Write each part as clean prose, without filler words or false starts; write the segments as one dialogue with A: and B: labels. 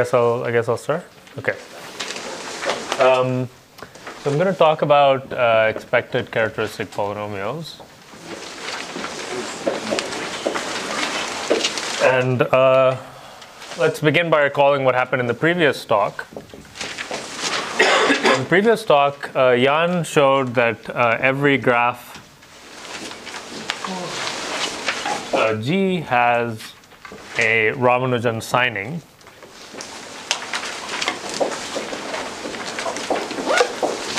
A: So I guess I'll start. Okay. So I'm going to talk about expected characteristic polynomials, and let's begin by recalling what happened in the previous talk. In the previous talk, Jan showed that every graph G has a Ramanujan signing.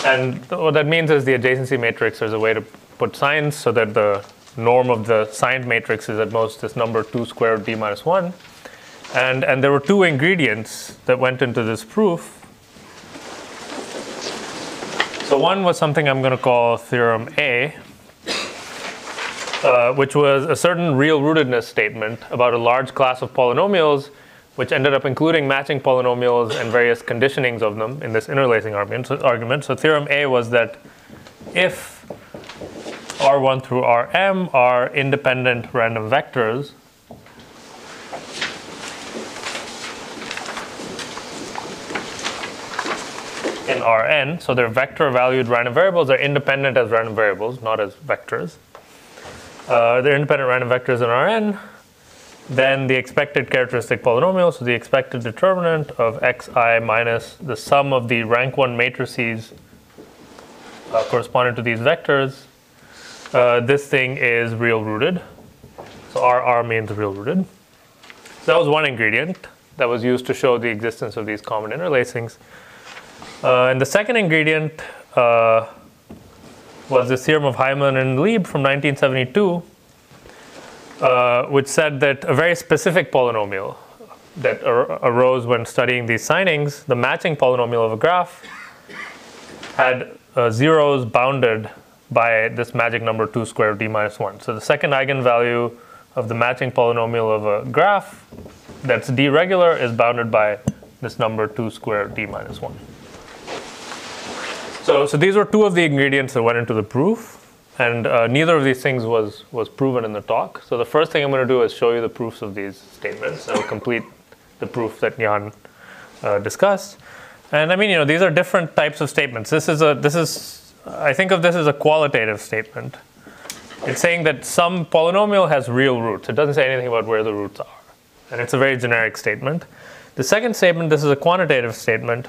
A: And what that means is the adjacency matrix, there's a way to put signs so that the norm of the signed matrix is at most this number 2 square root d minus 1. And there were two ingredients that went into this proof. So one was something I'm going to call theorem A, which was a certain real rootedness statement about a large class of polynomials, which ended up including matching polynomials and various conditionings of them in this interlacing argument. So theorem A was that if R1 through Rm are independent random vectors, in Rn, so they're vector-valued random variables, they're independent as random variables, not as vectors. They're independent random vectors in Rn. Then the expected characteristic polynomial, so the expected determinant of xi minus the sum of the rank 1 matrices corresponding to these vectors, this thing is real rooted. So RR means real rooted. So that was one ingredient that was used to show the existence of these common interlacings. And the second ingredient was the theorem of Hyman and Liebe from 1972, which said that a very specific polynomial that arose when studying these signings, the matching polynomial of a graph, had zeros bounded by this magic number 2 square root d minus 1. So the second eigenvalue of the matching polynomial of a graph that's d regular is bounded by this number 2 square root d minus 1. So these were two of the ingredients that went into the proof. And neither of these things was proven in the talk. So the first thing I'm going to do is show you the proofs of these statements. I will complete the proof that Jan discussed. And I mean, these are different types of statements. I think of this as a qualitative statement. It's saying that some polynomial has real roots. It doesn't say anything about where the roots are. And it's a very generic statement. The second statement, this is a quantitative statement.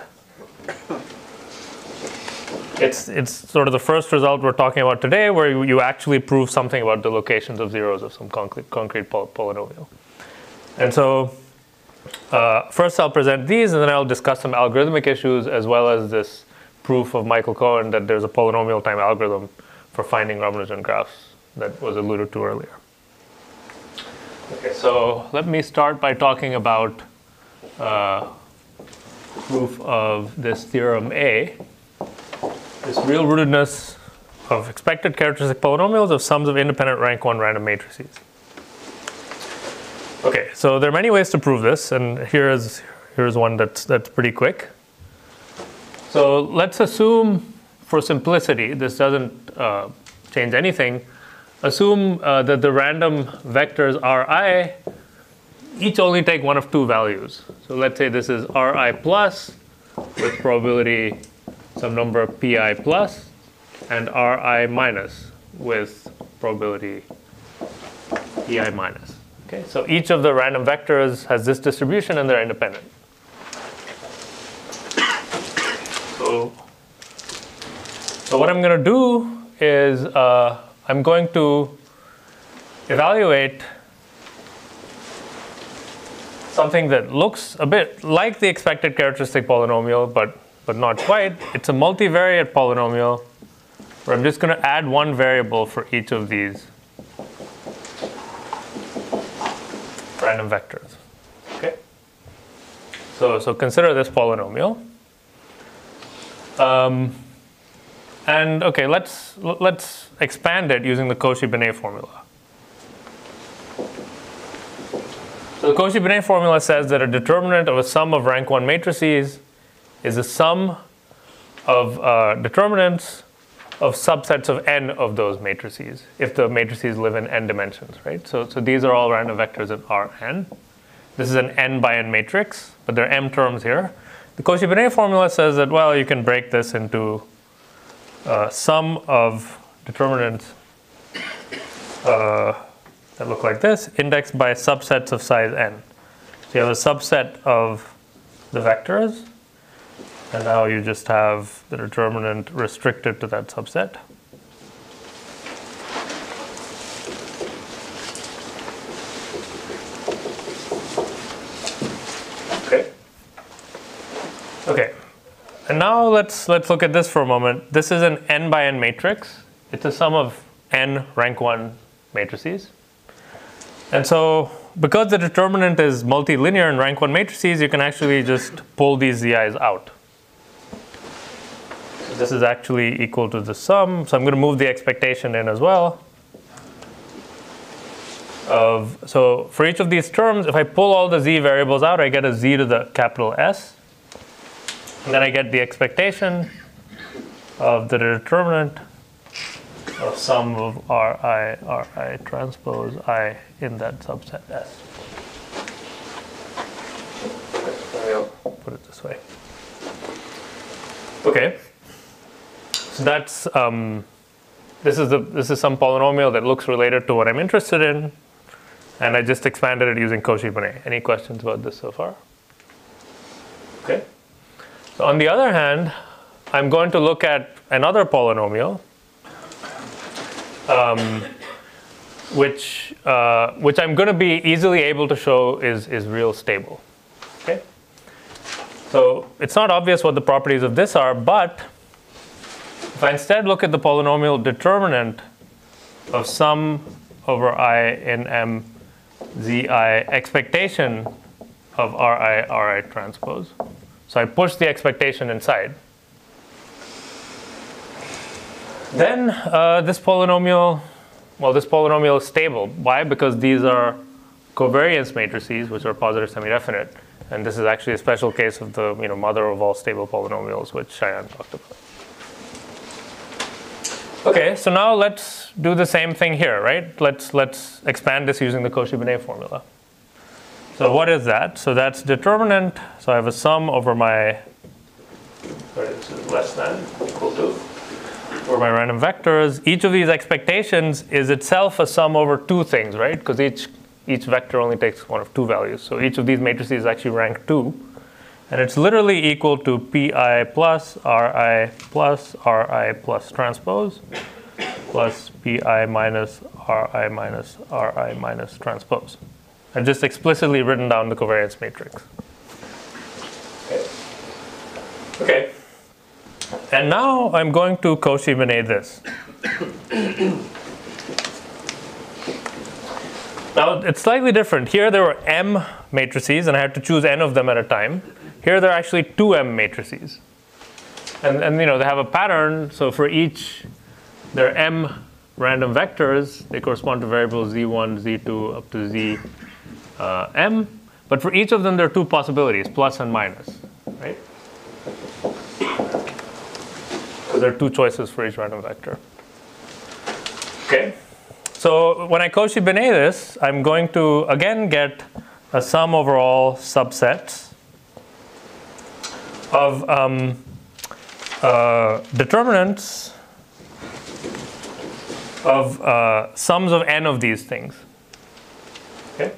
A: It's sort of the first result we're talking about today, where you actually prove something about the locations of zeros of some concrete polynomial. And so first I'll present these, and then I'll discuss some algorithmic issues, as well as this proof of Michael Cohen that there's a polynomial time algorithm for finding Ramanujan graphs that was alluded to earlier. Okay, so let me start by talking about proof of this theorem A. This real rootedness of expected characteristic polynomials of sums of independent rank 1 random matrices. Okay, so there are many ways to prove this, and here's one that's pretty quick. So let's assume, for simplicity, this doesn't change anything. Assume that the random vectors Ri each only take one of two values. So let's say this is Ri plus with probability some number pi plus, and Ri minus with probability pi minus. Okay, so each of the random vectors has this distribution, and they're independent. So what I'm going to do is I'm going to evaluate something that looks a bit like the expected characteristic polynomial, but not quite. It's a multivariate polynomial where I'm just going to add one variable for each of these random vectors. Okay. So consider this polynomial. And okay, let's expand it using the Cauchy-Binet formula. So the Cauchy-Binet formula says that a determinant of a sum of rank 1 matrices is a sum of determinants of subsets of n of those matrices, if the matrices live in n dimensions, right? So these are all random vectors in Rn. This is an n by n matrix, but there are m terms here. The Cauchy-Bonnet formula says that, well, you can break this into sum of determinants that look like this, indexed by subsets of size n. So you have a subset of the vectors, and now you just have the determinant restricted to that subset. Okay, and now let's look at this for a moment. This is an n by n matrix. It's a sum of n rank 1 matrices. And so because the determinant is multilinear in rank 1 matrices, you can actually just pull these zi's out. So this is actually equal to the sum. So I'm going to move the expectation in as well. So for each of these terms, if I pull all the z variables out, I get a z to the capital S. And then I get the expectation of the determinant of sum of Ri transpose I in that subset S. I'll put it this way. Okay, so that's this is some polynomial that looks related to what I'm interested in, and I just expanded it using Cauchy-Bonnet. Any questions about this so far? Okay. So on the other hand, I'm going to look at another polynomial, which I'm going to be easily able to show is real stable. Okay. So it's not obvious what the properties of this are, but if I instead look at the polynomial determinant of sum over I in M zi expectation of Ri transpose. So I push the expectation inside. Then this polynomial is stable. Why? Because these are covariance matrices, which are positive semi-definite. And this is actually a special case of the mother of all stable polynomials, which Cheyenne talked about. Okay, so now let's do the same thing here, right? Let's expand this using the Cauchy-Bonnet formula. So what is that? So that's determinant. So I have a sum over my, this is less than, equal to, for my random vectors. Each of these expectations is itself a sum over two things, right? Because each vector only takes one of two values. So each of these matrices is actually rank 2. And it's literally equal to Pi plus Ri plus transpose plus Pi minus Ri minus transpose. I've just explicitly written down the covariance matrix. Okay. And now I'm going to Cauchy-Bonnet this. Now it's slightly different. Here there were m matrices, and I had to choose n of them at a time. Here there are actually 2m matrices. And they have a pattern. So for each, there are m random vectors. They correspond to variables z1, z2, up to z m. But for each of them, there are two possibilities, plus and minus, right? So there are two choices for each random vector. Okay. So when I Cauchy-Bonnet this, I'm going to again get a sum over all subsets of determinants of sums of n of these things. Okay.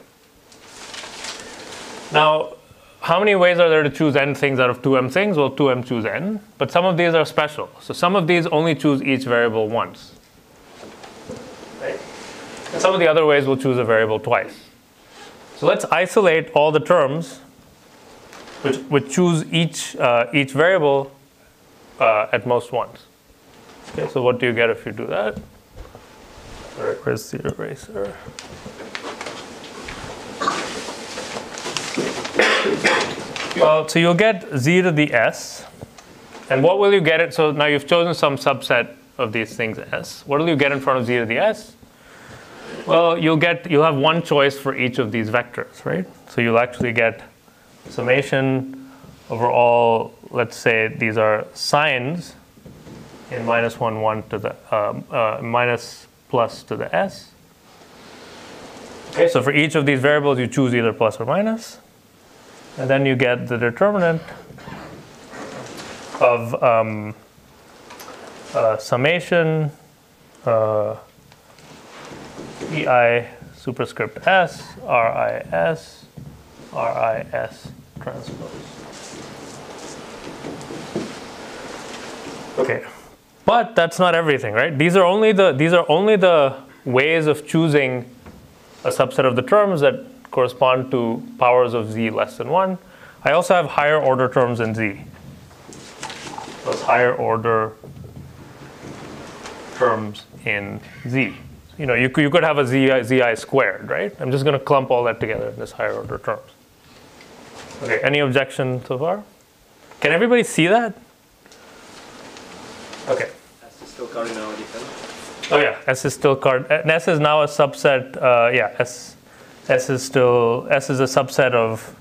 A: Now, how many ways are there to choose n things out of 2m things? Well, 2m choose n, but some of these are special. So some of these only choose each variable once. Right? And some of the other ways will choose a variable twice. So let's isolate all the terms which choose each variable at most once. Okay, so what do you get if you do that? Where's the eraser? Well, so you'll get z to the s. And what will you get it? So now you've chosen some subset of these things s. What will you get in front of z to the s? Well, you'll have one choice for each of these vectors, right? So you'll actually get summation over all, let's say these are sines in minus 1, 1 to the minus plus to the s. Okay, so for each of these variables, you choose either plus or minus. And then you get the determinant of summation ei superscript s, ris, ris transpose. Okay, but that's not everything, right? These are only the ways of choosing a subset of the terms that correspond to powers of z less than 1. I also have higher order terms in z. Those higher order terms in z. You know, you could have a zi squared, right? I'm just going to clump all that together in this higher order terms. Okay, any objection so far? Can everybody see that? Okay.
B: S is still cardinality.
A: Oh yeah, S is still S is now a subset. Yeah, S is a subset of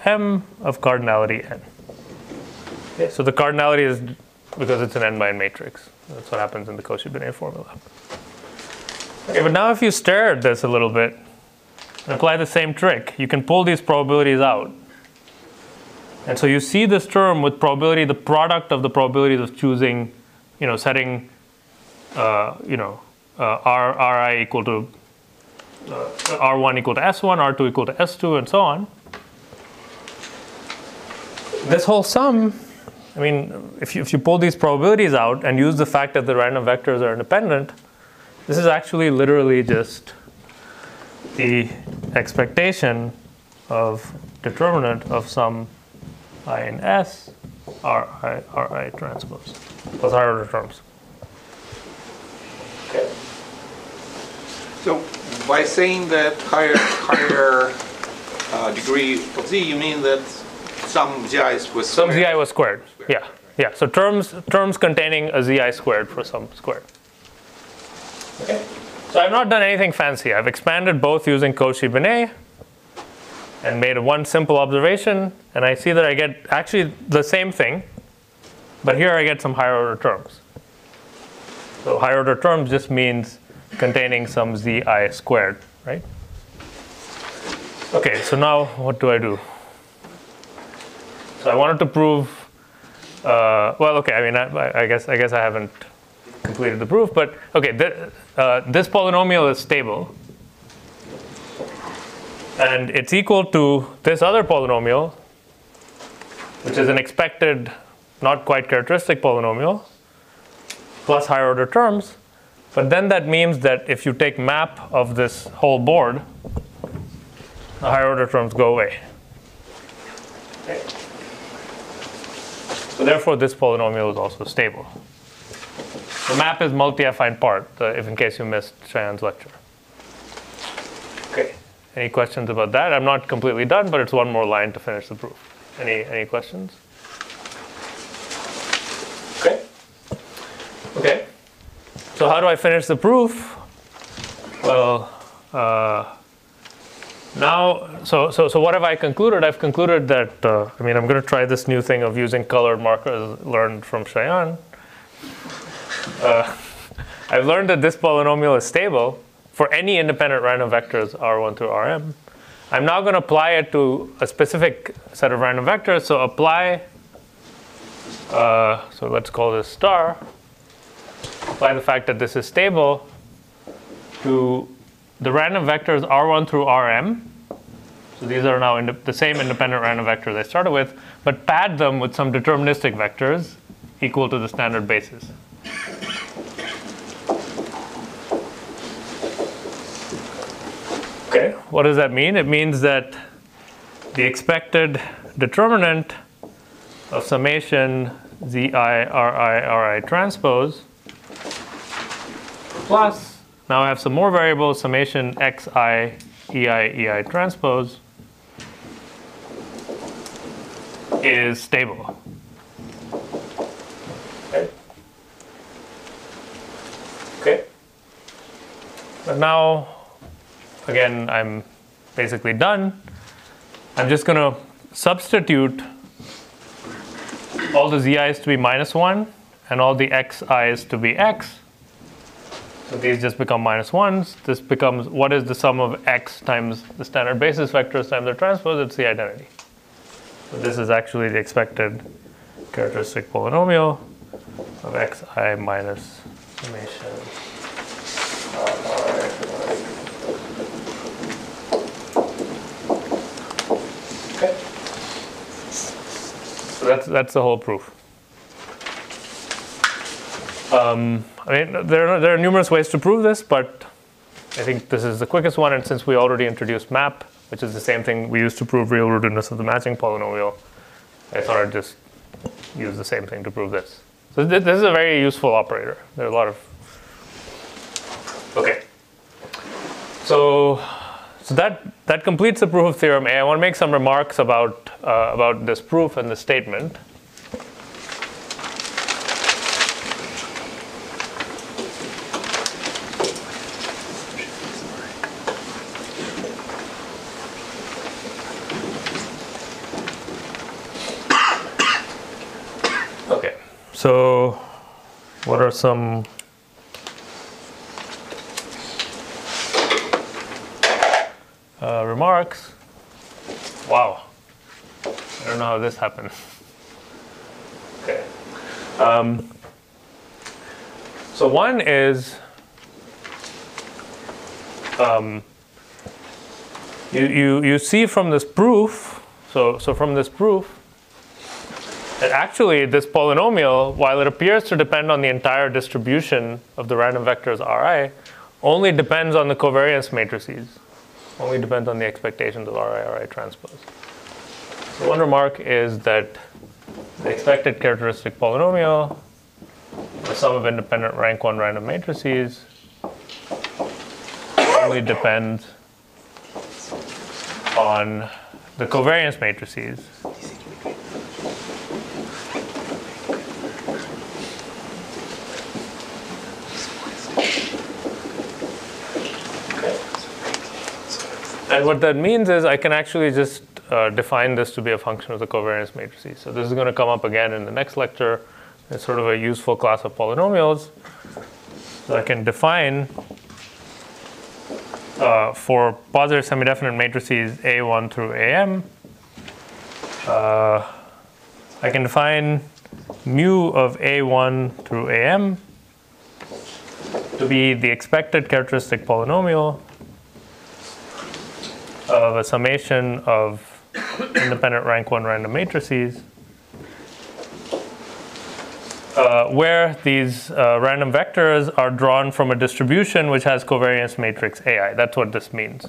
A: M of cardinality n. Okay, so the cardinality is because it's an n by n matrix. That's what happens in the Cauchy-Binet formula. Okay, but now if you stare at this a little bit and apply the same trick, you can pull these probabilities out. And so you see this term with probability, the product of the probabilities of choosing, you know, setting, Ri equal to R1 equal to S1, R2 equal to S2, and so on. This whole sum, I mean, if you pull these probabilities out and use the fact that the random vectors are independent, this is actually literally just the expectation of determinant of some I in S, Ri transpose, plus higher order terms. Okay.
C: So by saying that higher degree of z, you mean that some zi was squared?
A: Some zi was squared. Yeah, yeah. So terms containing a zi squared for some squared. Okay. So I've not done anything fancy. I've expanded both using Cauchy-Binet and made one simple observation, and I see that I get actually the same thing, but here I get some higher order terms. So higher order terms just means containing some zi squared, right? Okay, so now what do I do? So I wanted to prove, well, okay, I mean, I guess I haven't completed the proof, but okay, this polynomial is stable. And it's equal to this other polynomial, which is an expected, not quite characteristic polynomial, plus higher order terms. But then that means that if you take map of this whole board, the higher order terms go away. Okay. So therefore, this polynomial is also stable. The map is multi-affine part, if in case you missed Cheyenne's lecture. Okay. Any questions about that? I'm not completely done, but it's one more line to finish the proof. Any questions? Okay. Okay. So how do I finish the proof? Well, now, so what have I concluded? I've concluded that, I mean, I'm going to try this new thing of using colored markers learned from Cheyenne. I've learned that this polynomial is stable for any independent random vectors R1 through Rm. I'm now going to apply it to a specific set of random vectors. So apply, so let's call this star. Apply the fact that this is stable to the random vectors R1 through Rm. So these are now the same independent random vectors I started with, but pad them with some deterministic vectors equal to the standard basis. Okay, what does that mean? It means that the expected determinant of summation zi ri transpose plus, now I have some more variables, summation xi ei transpose is stable. Okay. Okay. But now, again, I'm basically done. I'm just going to substitute all the zi's to be -1 and all the xi's to be x. So these just become -1s. This becomes, what is the sum of x times the standard basis vectors times their transpose? It's the identity. So this is actually the expected characteristic polynomial of xi minus summation. Okay. So that's the whole proof. I mean, there are numerous ways to prove this, but I think this is the quickest one. And since we already introduced map, which is the same thing we used to prove real rootedness of the matching polynomial, I thought I'd just use the same thing to prove this. So this is a very useful operator. There are a lot of... Okay. So that completes the proof of theorem A. I want to make some remarks about this proof and the statement. Okay. So what are some remarks? Wow. I don't know how this happened. Okay. So one is you see from this proof, so from this proof, that actually this polynomial, while it appears to depend on the entire distribution of the random vectors Ri, only depends on the covariance matrices. Only depends on the expectations of Ri transpose. So one remark is that the expected characteristic polynomial, the sum of independent rank 1 random matrices, only depends on the covariance matrices. And what that means is I can actually just define this to be a function of the covariance matrices. So this is going to come up again in the next lecture. It's sort of a useful class of polynomials. So I can define for positive semi-definite matrices A1 through AM. I can define mu of A1 through AM to be the expected characteristic polynomial of a summation of independent rank 1 random matrices where these random vectors are drawn from a distribution which has covariance matrix AI. That's what this means.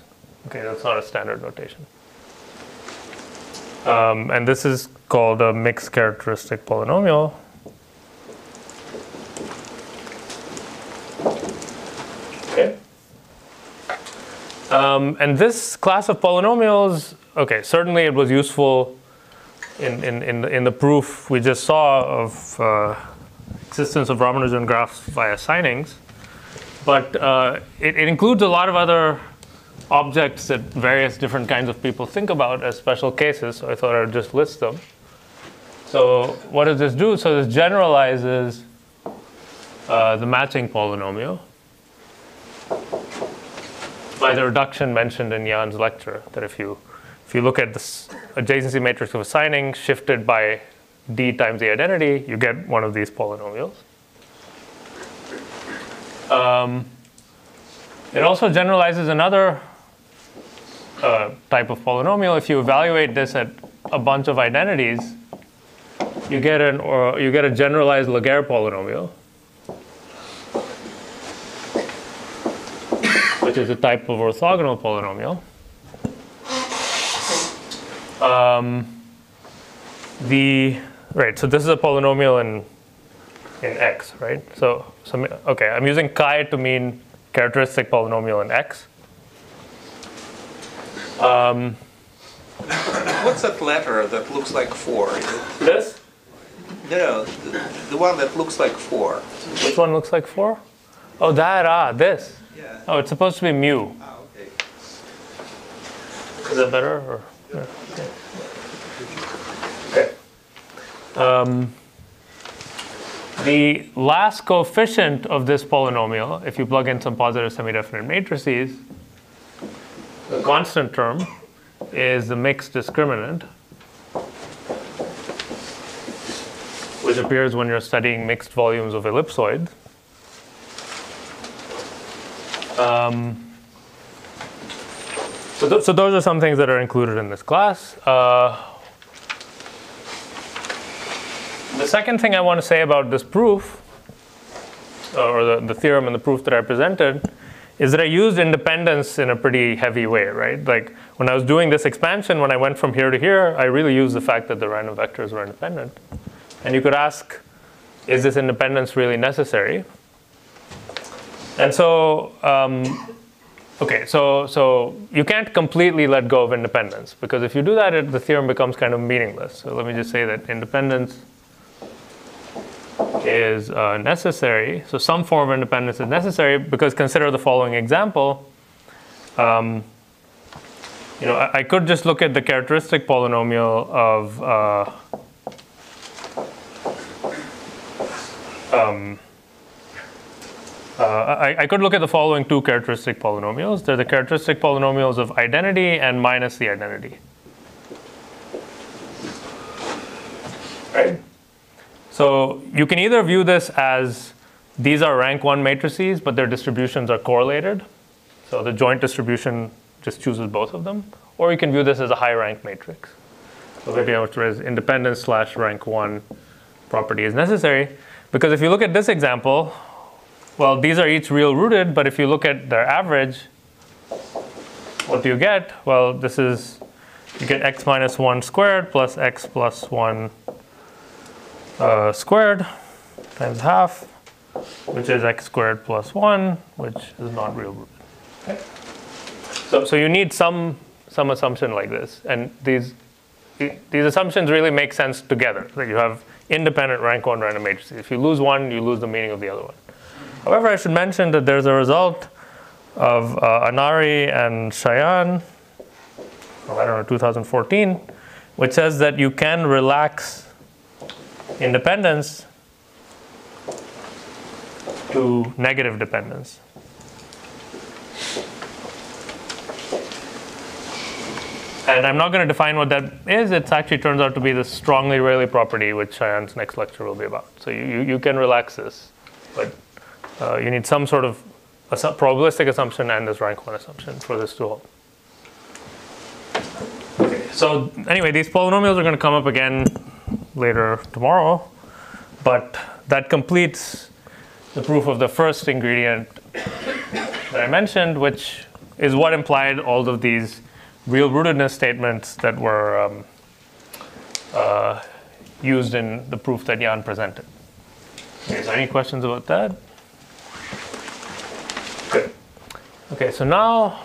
A: Okay, that's not a standard notation. And this is called a mixed characteristic polynomial. Okay. And this class of polynomials, okay, certainly it was useful in the proof we just saw of existence of Ramanujan graphs via signings. But it includes a lot of other objects that various different kinds of people think about as special cases, so I thought I'd just list them. So what does this do? So this generalizes the matching polynomial by the reduction mentioned in Jan's lecture, that if you look at this adjacency matrix of a signing shifted by d times the identity, you get one of these polynomials. It also generalizes another type of polynomial. If you evaluate this at a bunch of identities, you get a generalized Laguerre polynomial, which is a type of orthogonal polynomial. So this is a polynomial in X, right? So okay, I'm using chi to mean characteristic polynomial in X.
C: What's that letter that looks like 4?
A: This?
C: No, the one that looks like 4.
A: Which one looks like 4? Oh, this.
C: Yeah.
A: Oh, it's supposed to be mu.
C: Ah, okay.
A: Is that better? Or? Yeah. Okay. The last coefficient of this polynomial, if you plug in some positive semi-definite matrices, the constant term is the mixed discriminant, which appears when you're studying mixed volumes of ellipsoids. So those are some things that are included in this class. The second thing I want to say about this proof, or the theorem and the proof that I presented, is that I used independence in a pretty heavy way, right? Like when I was doing this expansion, when I went from here to here, I really used the fact that the random vectors were independent. And you could ask, is this independence really necessary? And so, okay, so you can't completely let go of independence, because if you do that, the theorem becomes kind of meaningless. So let me just say that independence is necessary. So some form of independence is necessary, because consider the following example. I could just look at the characteristic polynomial of I could look at the following two characteristic polynomials. They're the characteristic polynomials of identity and minus the identity. Right? So you can either view this as these are rank 1 matrices, but their distributions are correlated. So the joint distribution just chooses both of them. Or you can view this as a high rank matrix. So maybe independence slash rank 1 property is necessary. Because if you look at this example, well, these are each real rooted, but if you look at their average, what do you get? Well, you get x minus 1 squared plus x plus 1 squared times half, which is x squared plus 1, which is not real rooted. Okay? So you need some assumption like this. And these assumptions really make sense together. That you have independent rank 1 random matrices. If you lose one, you lose the meaning of the other one. However, I should mention that there's a result of Anari and Cheyenne from, 2014, which says that you can relax independence to negative dependence. And I'm not going to define what that is. It actually turns out to be the strongly Rayleigh property, which Cheyenne's next lecture will be about. So you can relax this, but you need some sort of probabilistic assumption and this rank 1 assumption for this to hold. Okay, so anyway, these polynomials are going to come up again later tomorrow, but that completes the proof of the first ingredient that I mentioned, which is what implied all of these real rootedness statements that were used in the proof that Jan presented. Okay, so any questions about that? Good. Okay, so now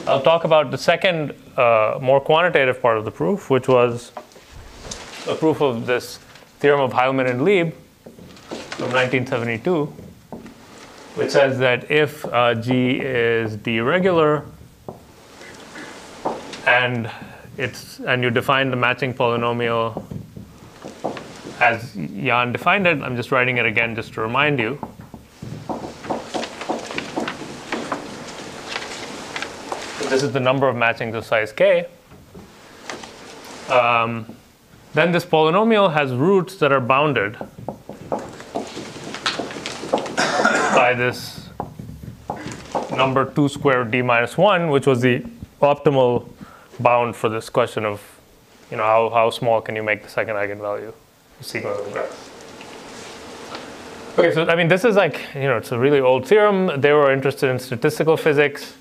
A: I'll talk about the second, more quantitative part of the proof, which was a proof of this theorem of Hyman and Liebe from 1972, which says that if G is deregular and you define the matching polynomial as Jan defined it, I'm just writing it again just to remind you. This is the number of matchings of size k. Then this polynomial has roots that are bounded by this number 2 squared d minus 1, which was the optimal bound for this question of, how small can you make the second eigenvalue, the sequence of the graph. Okay, so this is it's a really old theorem. They were interested in statistical physics.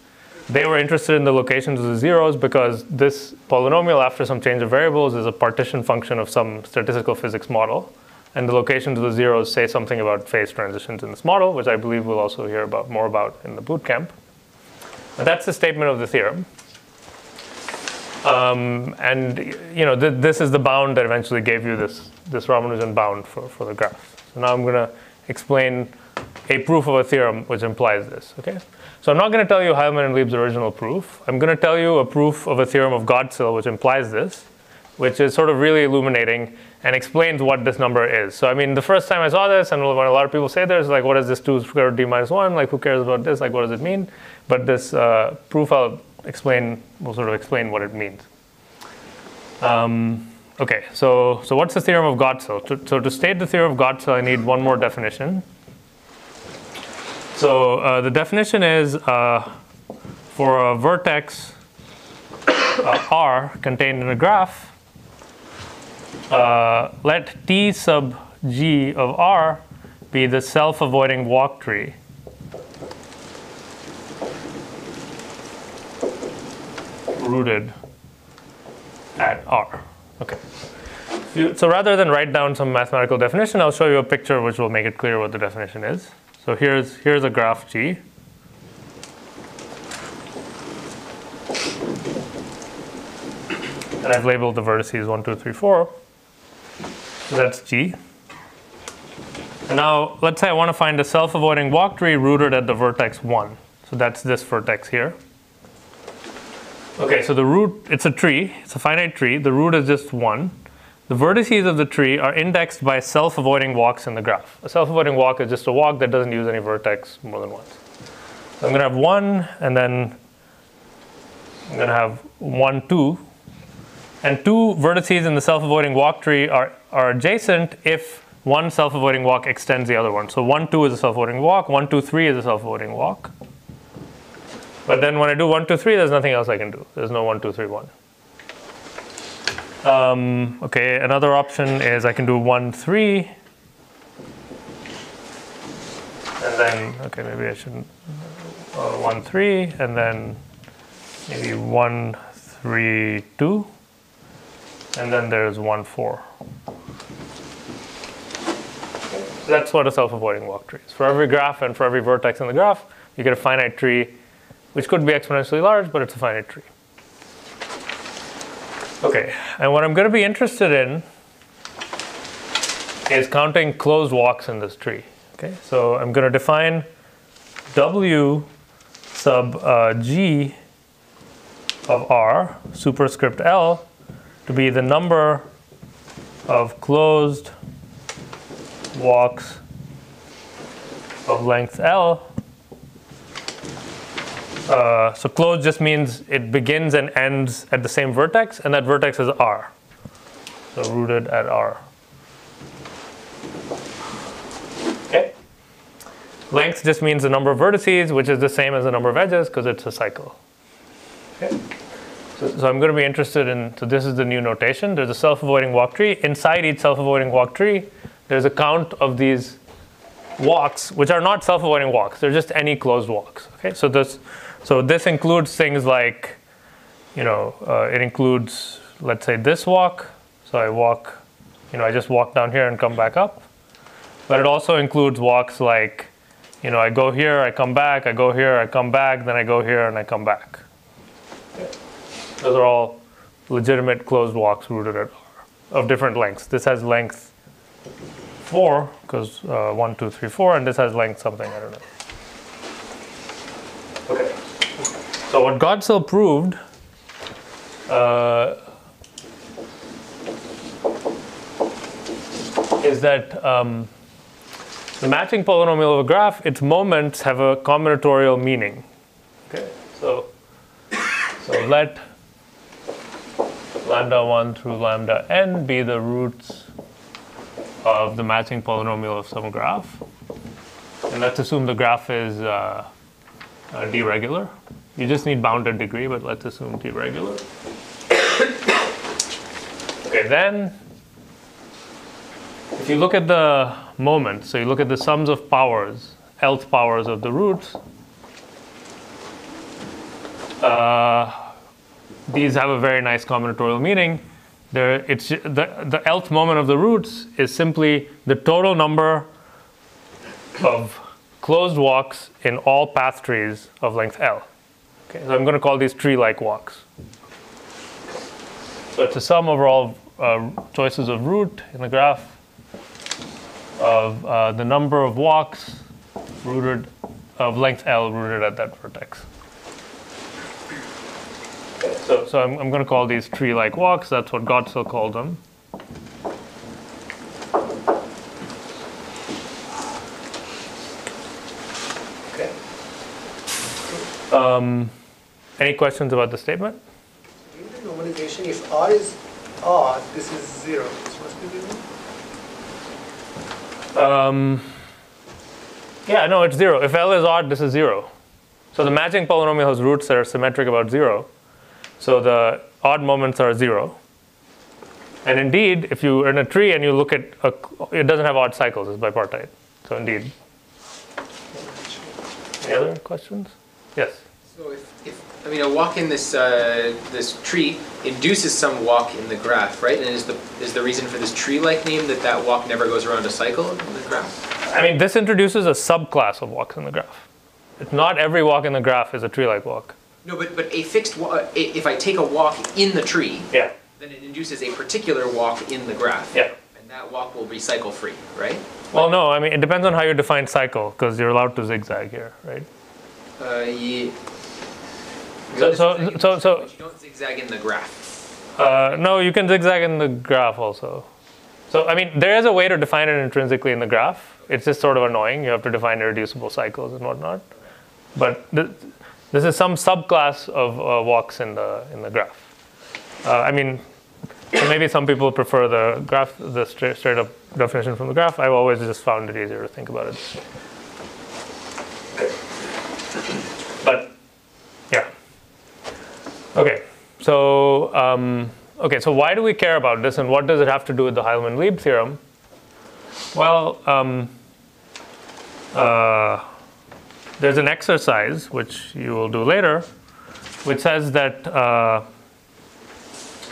A: They were interested in the locations of the zeros because this polynomial, after some change of variables, is a partition function of some statistical physics model. And the locations of the zeros say something about phase transitions in this model, which I believe we'll also hear more about in the boot camp. But that's the statement of the theorem. This is the bound that eventually gave you this Ramanujan bound for the graph. So now I'm going to explain a proof of a theorem which implies this. Okay? So I'm not going to tell you Hyman and Liebe's original proof. I'm going to tell you a proof of a theorem of Godsill which implies this. which is sort of really illuminating and explains what this number is. So I mean, the first time I saw this, and when a lot of people say this, like, what is this 2 square root d minus 1? Like, who cares about this? Like, what does it mean? But this proof will sort of explain what it means. Okay, so what's the theorem of Godsell? So to state the theorem of Godsell, I need one more definition. So the definition is for a vertex R contained in a graph, let T sub G of R be the self-avoiding walk tree rooted at R. Okay. So rather than write down some mathematical definition, I'll show you a picture which will make it clear what the definition is. So here's a graph G. And I've labeled the vertices 1, 2, 3, 4. So that's G. And now let's say I want to find a self-avoiding walk tree rooted at the vertex 1. So that's this vertex here. Okay, so the root, it's a tree. It's a finite tree. The root is just 1. The vertices of the tree are indexed by self-avoiding walks in the graph. A self-avoiding walk is just a walk that doesn't use any vertex more than once. So I'm going to have 1, and then I'm going to have 1, 2. And 2 vertices in the self-avoiding walk tree are adjacent if one self-avoiding walk extends the other one. So 1, 2 is a self-avoiding walk. 1, 2, 3 is a self-avoiding walk. But then when I do 1, 2, 3, there's nothing else I can do. There's no 1, 2, 3, 1. Okay, another option is I can do 1, 3. And then, okay, maybe I shouldn't. 1, 3, and then maybe 1, 3, 2. And then there's 1, 4. So that's what a self-avoiding walk tree is. For every graph and for every vertex in the graph, you get a finite tree, which could be exponentially large, but it's a finite tree. Okay, and what I'm going to be interested in is counting closed walks in this tree. Okay, so I'm going to define W sub G of R superscript L to be the number of closed walks of length L. So closed just means it begins and ends at the same vertex, and that vertex is R. So rooted at R. Okay. Length just means the number of vertices, which is the same as the number of edges because it's a cycle. Okay. So I'm going to be interested in, so this is the new notation. There's a self-avoiding walk tree. Inside each self-avoiding walk tree, there's a count of these walks, which are not self-avoiding walks. They're just any closed walks. Okay, so this includes things like, it includes, let's say, this walk. So I walk, I just walk down here and come back up. But it also includes walks like, I go here, I come back, I go here, I come back, then I go here and I come back. Okay. Those are all legitimate closed walks rooted at R of different lengths. This has length 4, because 1, 2, 3, 4, and this has length something, I don't know. Okay. So what Godsell proved is that the matching polynomial of a graph, its moments have a combinatorial meaning. Okay. So let lambda 1 through lambda n be the roots of the matching polynomial of some graph. And let's assume the graph is deregular. You just need bounded degree, but let's assume deregular. Okay, then if you look at the moments, so you look at the sums of powers, lth powers of the roots, these have a very nice combinatorial meaning. The lth moment of the roots is simply the total number of closed walks in all path trees of length L. Okay, so I'm going to call these tree-like walks. So it's a sum over all choices of root in the graph of the number of walks of length L rooted at that vertex. So I'm going to call these tree-like walks. That's what Gottzel called them.
B: Okay.
A: Any questions about the statement?
B: In the normalization, if R is odd, this is 0. This must be 0.
A: Yeah, no, it's 0. If L is odd, this is 0. So the matching polynomial has roots that are symmetric about 0. So the odd moments are 0. And indeed, if you're in a tree and you look at it doesn't have odd cycles, it's bipartite. So indeed. Any other questions? Yes.
D: So if a walk in this this tree induces some walk in the graph, right? And is the reason for this tree-like name that walk never goes around a cycle in the graph?
A: I mean, this introduces a subclass of walks in the graph. It's not every walk in the graph is a tree-like walk.
D: No, but a fixed if I take a walk in the tree,
A: yeah,
D: then it induces a particular walk in the graph.
A: Yeah. And
D: that walk will be cycle-free, right?
A: Well, no, I mean, it depends on how you define cycle, because you're allowed to zigzag here, right?
D: Yeah.
A: So
D: you don't zigzag in the graph.
A: No, you can zigzag in the graph also. So, I mean, there is a way to define it intrinsically in the graph. It's just sort of annoying. You have to define irreducible cycles and whatnot. But this is some subclass of walks in the graph. I mean, maybe some people prefer the graph, the straight up definition from the graph. I've always just found it easier to think about it. But yeah. Okay. So so why do we care about this, and what does it have to do with the Hyman and Liebe theorem? Well, there's an exercise which you will do later, which says that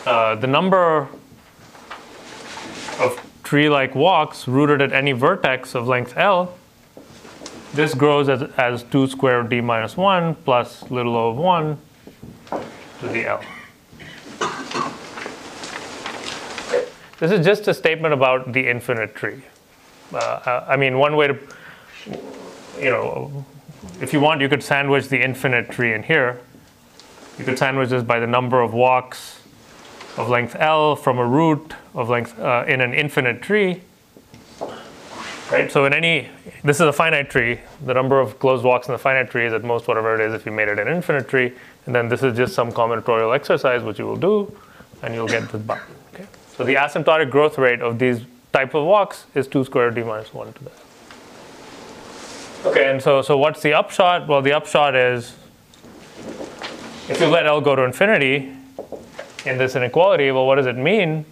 A: the number of tree-like walks rooted at any vertex of length L, this grows as 2 square root d minus 1 plus little o of 1 to the L. This is just a statement about the infinite tree. I mean, one way to, if you want, you could sandwich the infinite tree in here. You could sandwich this by the number of walks of length L from a root of length in an infinite tree. Right? So this is a finite tree. The number of closed walks in the finite tree is at most whatever it is if you made it an infinite tree. And then this is just some combinatorial exercise which you will do, and you'll get this back. Okay? So the asymptotic growth rate of these type of walks is 2 square root d minus 1 to the L. Okay, and so what's the upshot? Well, the upshot is if you let L go to infinity in this inequality, well, what does it mean?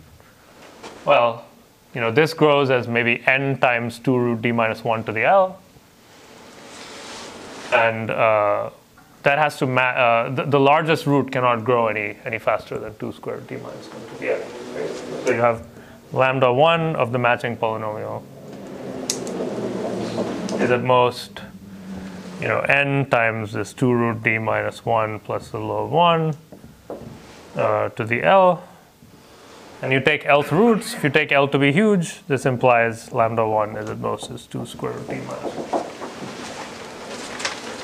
A: Well, this grows as maybe n times 2 root d minus 1 to the L. And that has to the largest root cannot grow any faster than 2 square root d minus 1 to the L. Right? So you have lambda 1 of the matching polynomial is at most, n times this 2 root d minus 1 plus the low of 1 to the L. And you take Lth roots. If you take L to be huge, this implies lambda 1 is at most is 2 square root d minus 1.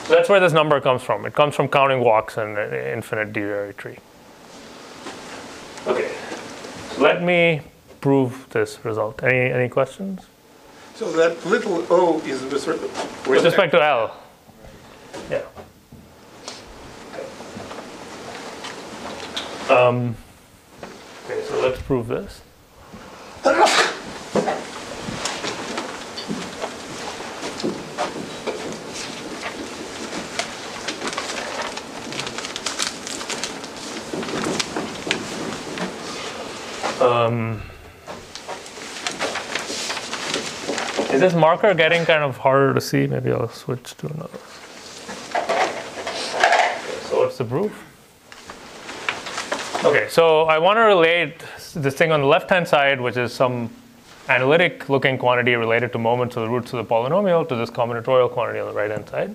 A: So that's where this number comes from. It comes from counting walks in an infinite de-Riary tree. Okay, so let me prove this result. Any questions?
C: So that little o is with
A: respect to L. Yeah. Okay, so let's prove this. Is this marker getting kind of harder to see? Maybe I'll switch to another. So what's the proof? Okay, so I want to relate this thing on the left-hand side, which is some analytic-looking quantity related to moments of the roots of the polynomial, to this combinatorial quantity on the right-hand side.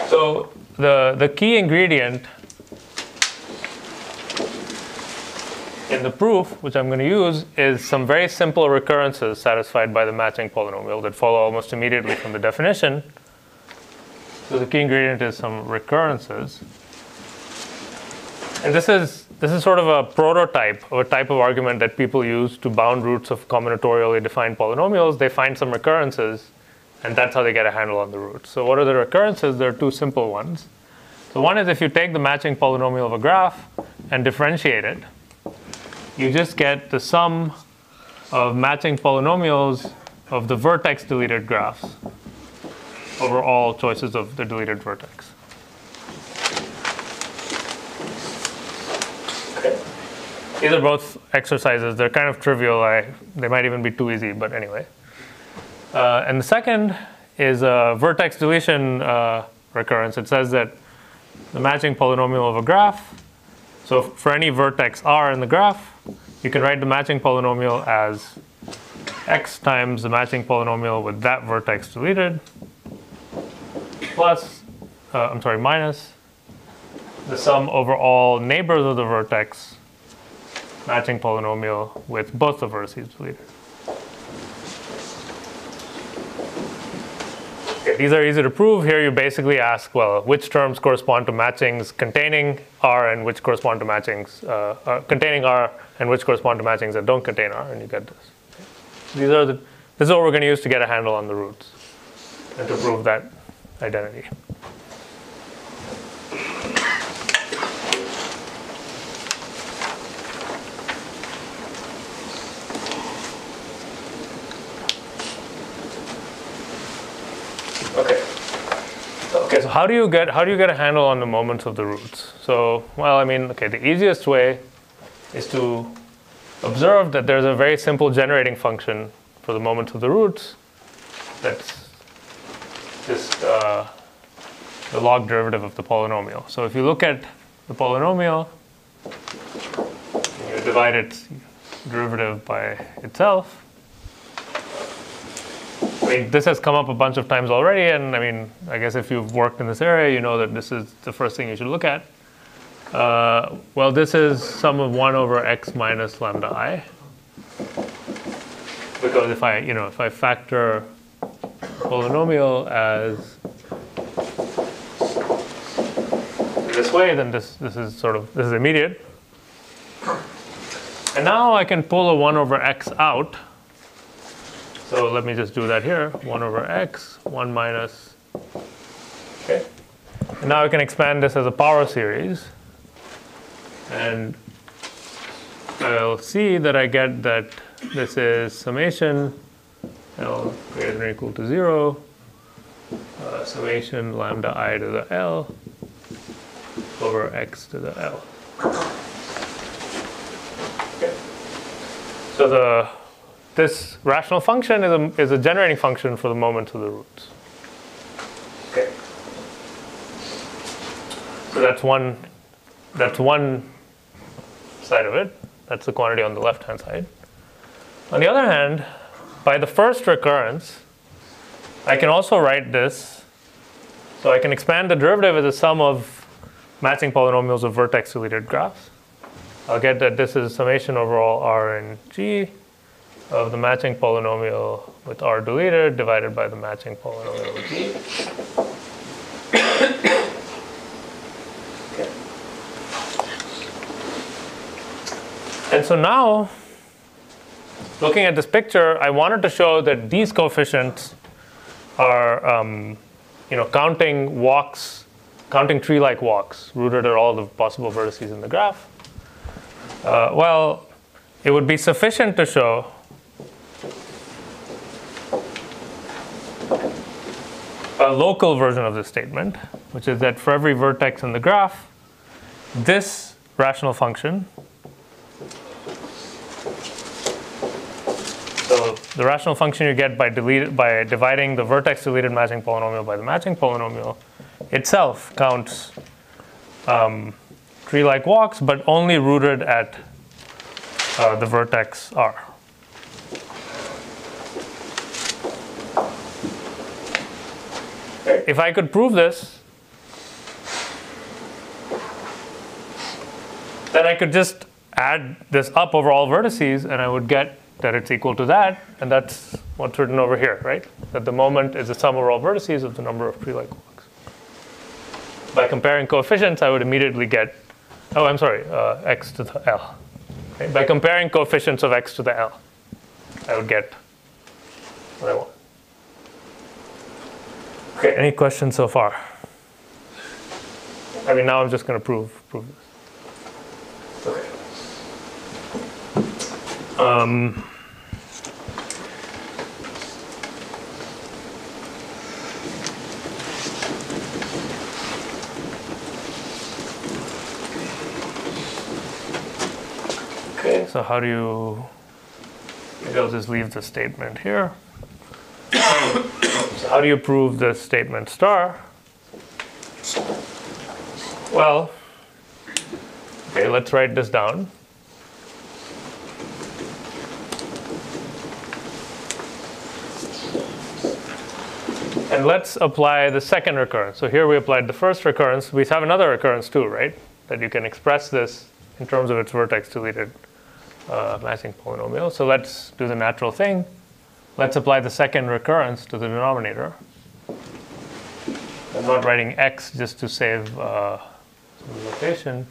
A: So the key ingredient in the proof, which I'm going to use, is some very simple recurrences satisfied by the matching polynomial that follow almost immediately from the definition. So the key ingredient is some recurrences. And this is sort of a prototype of a type of argument that people use to bound roots of combinatorially defined polynomials. They find some recurrences, and that's how they get a handle on the roots. So what are the recurrences? There are two simple ones. So one is if you take the matching polynomial of a graph and differentiate it, you just get the sum of matching polynomials of the vertex deleted graphs over all choices of the deleted vertex. Okay. These are both exercises. They're kind of trivial. They might even be too easy, but anyway. And the second is a vertex deletion recurrence. It says that the matching polynomial of a graph, so for any vertex r in the graph, you can write the matching polynomial as x times the matching polynomial with that vertex deleted plus, minus the sum over all neighbors of the vertex matching polynomial with both the vertices deleted. Okay, these are easy to prove. Here you basically ask, well, which terms correspond to matchings containing R and which correspond to matchings containing R and which correspond to matchings that don't contain R, and you get this. Okay. This is what we're going to use to get a handle on the roots and to prove that identity. Okay, so how do you get a handle on the moments of the roots? So, well, I mean, okay, the easiest way is to observe that there's a very simple generating function for the moments of the roots that's just the log derivative of the polynomial. So if you look at the polynomial, you divide its derivative by itself. I mean, this has come up a bunch of times already, and I mean, I guess if you've worked in this area, you know that this is the first thing you should look at. Well, this is sum of 1 over x minus lambda I. Because if I factor polynomial as this way, then this is immediate. And now I can pull a 1 over x out. So let me just do that here. 1 over x, 1 minus. Okay. And now I can expand this as a power series. And I'll see that I get that this is summation L greater than or equal to 0, summation lambda I to the L over x to the L. Okay. So this rational function is a generating function for the moments of the roots. Okay. So that's one side of it. That's the quantity on the left-hand side. On the other hand, by the first recurrence, I can also write this. So I can expand the derivative as a sum of matching polynomials of vertex deleted graphs. I'll get that this is summation over all R and G of the matching polynomial with R deleted divided by the matching polynomial with G. Okay. And so now, looking at this picture, I wanted to show that these coefficients are, counting tree-like walks rooted at all the possible vertices in the graph. Well, it would be sufficient to show a local version of this statement, which is that for every vertex in the graph, this rational function, so the rational function you get by dividing the vertex deleted matching polynomial by the matching polynomial itself counts tree-like walks, but only rooted at the vertex R. If I could prove this, then I could just add this up over all vertices, and I would get that it's equal to that, and that's what's written over here, right? That the moment is the sum over all vertices of the number of tree-like walks. by comparing coefficients, I would immediately get, oh, I'm sorry, x to the L. Okay? By comparing coefficients of x to the L, I would get what I want. Okay, any questions so far? I mean, now I'm just going to prove this. Okay. Okay, so how do you, maybe I'll just leave the statement here. So how do you prove the statement star? Well, okay, let's write this down. And let's apply the second recurrence. So here we applied the first recurrence. We have another recurrence too, right? That you can express this in terms of its vertex-deleted matching polynomial. So let's do the natural thing. Let's apply the second recurrence to the denominator. I'm not writing x just to save some notation.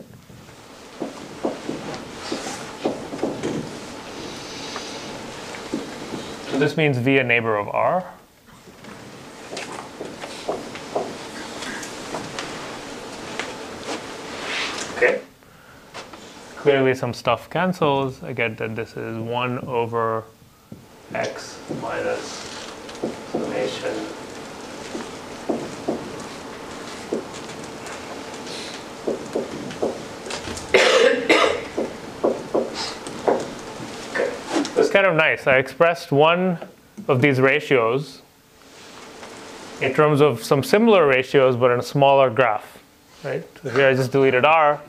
A: So this means v a neighbor of R. Okay. Clearly some stuff cancels. I get that this is 1 over x minus summation okay. That's kind of nice. I expressed one of these ratios in terms of some similar ratios but in a smaller graph, right? So here I just deleted R,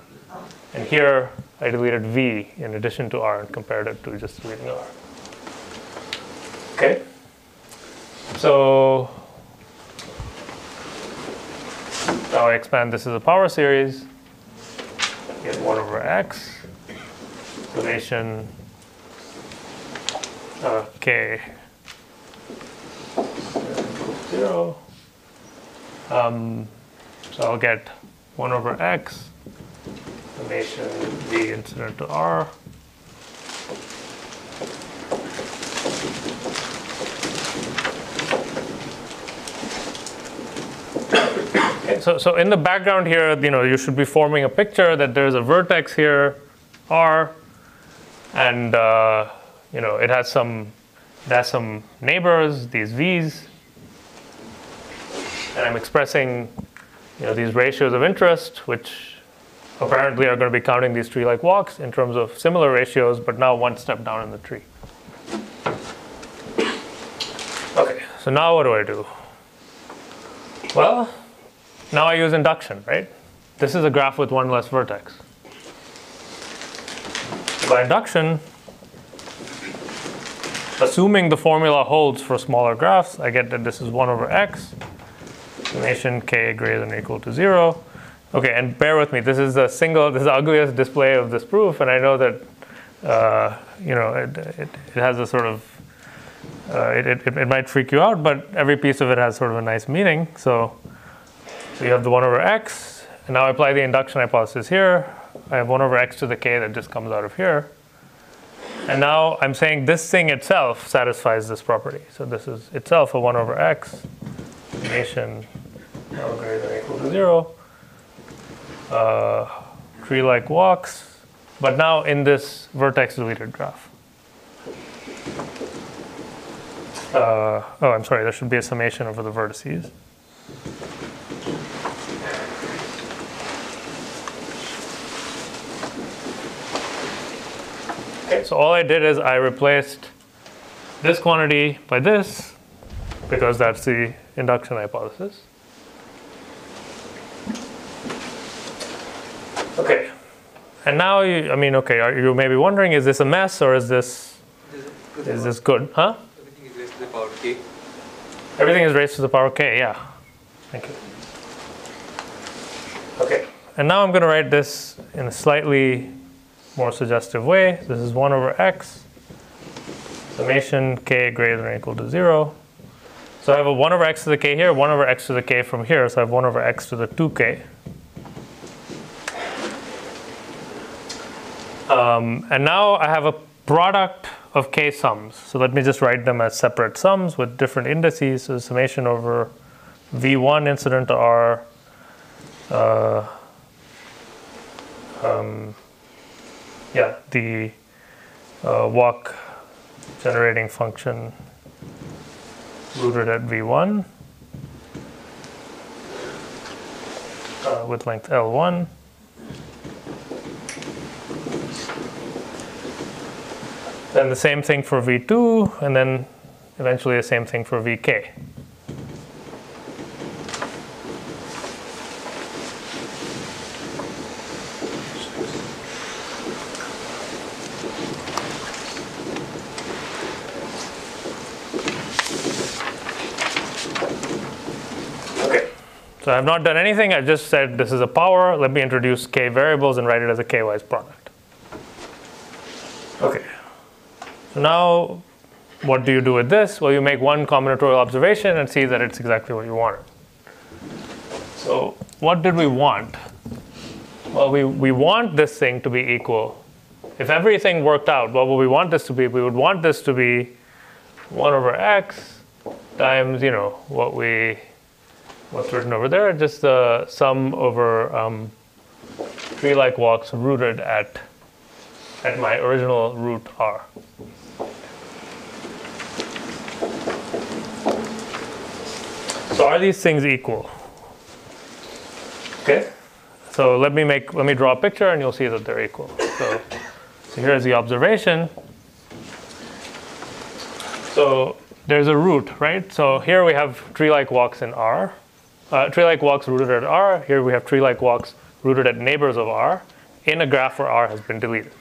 A: and here I deleted V in addition to R and compared it to just deleting R. Okay, so now I expand this as a power series. I get 1 over x summation k equals 0. So I'll get 1 over x summation v incident to R. So in the background here, you should be forming a picture that there's a vertex here, R, and it has some neighbors, these V's, and I'm expressing these ratios of interest, which apparently are going to be counting these tree-like walks in terms of similar ratios, but now one step down in the tree. Okay, so now what do I do? Well, now I use induction, right? This is a graph with one less vertex. By induction, assuming the formula holds for smaller graphs, I get that this is 1 over x, summation k greater than or equal to 0. Okay, and bear with me. This is the ugliest display of this proof, and I know that it has a sort of it might freak you out, but every piece of it has sort of a nice meaning. So you have the 1 over x, and now I apply the induction hypothesis here. I have 1 over x to the k that just comes out of here. And now I'm saying this thing itself satisfies this property. So this is itself a 1 over x, summation L greater than or equal to 0. Tree-like walks, but now in this vertex-deleted graph. Oh, I'm sorry, there should be a summation over the vertices. Okay, so all I did is I replaced this quantity by this, because that's the induction hypothesis. Okay, and now you may be wondering, is this a mess or is this good? Huh?
E: Everything is raised to the power k.
A: Everything is raised to the power k, yeah. Thank you. Okay, and now I'm going to write this in a slightly more suggestive way. This is 1 over x, summation k greater than or equal to 0. So I have a 1 over x to the k here, 1 over x to the k from here, so I have 1 over x to the 2k. And now I have a product of k sums. So let me just write them as separate sums with different indices. So summation over v1 incident to r, the walk generating function rooted at v1 with length L1. Then the same thing for v2, and then eventually the same thing for vk. So I have not done anything. I just said this is a power. Let me introduce k variables and write it as a k-wise product. Okay. So now what do you do with this? Well, you make one combinatorial observation and see that it's exactly what you wanted. So what did we want? Well, we want this thing to be equal. If everything worked out, what would we want this to be? We would want this to be 1 over x times, what's written over there, just the sum over tree-like walks rooted at my original root r. So are these things equal? Okay. So let me draw a picture and you'll see that they're equal. So here's the observation. So there's a root, right? So here we have tree-like walks in R. Tree-like walks rooted at R. Here we have tree-like walks rooted at neighbors of R in a graph where R has been deleted.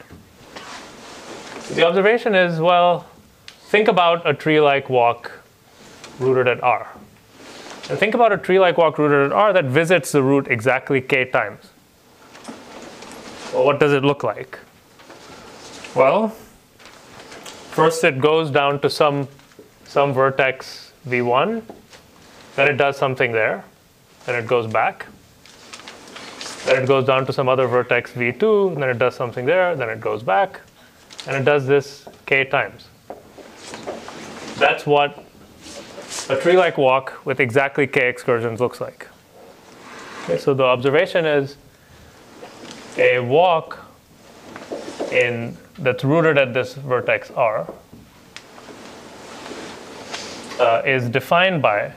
A: The observation is, well, think about a tree-like walk rooted at R. And think about a tree-like walk rooted at R that visits the root exactly k times. Well, what does it look like? Well, first it goes down to some vertex v1, then it does something there, then it goes back, then it goes down to some other vertex v2, and then it does something there, then it goes back, and it does this k times. That's what a tree-like walk with exactly k excursions looks like. Okay, so the observation is a walk that's rooted at this vertex r is defined by.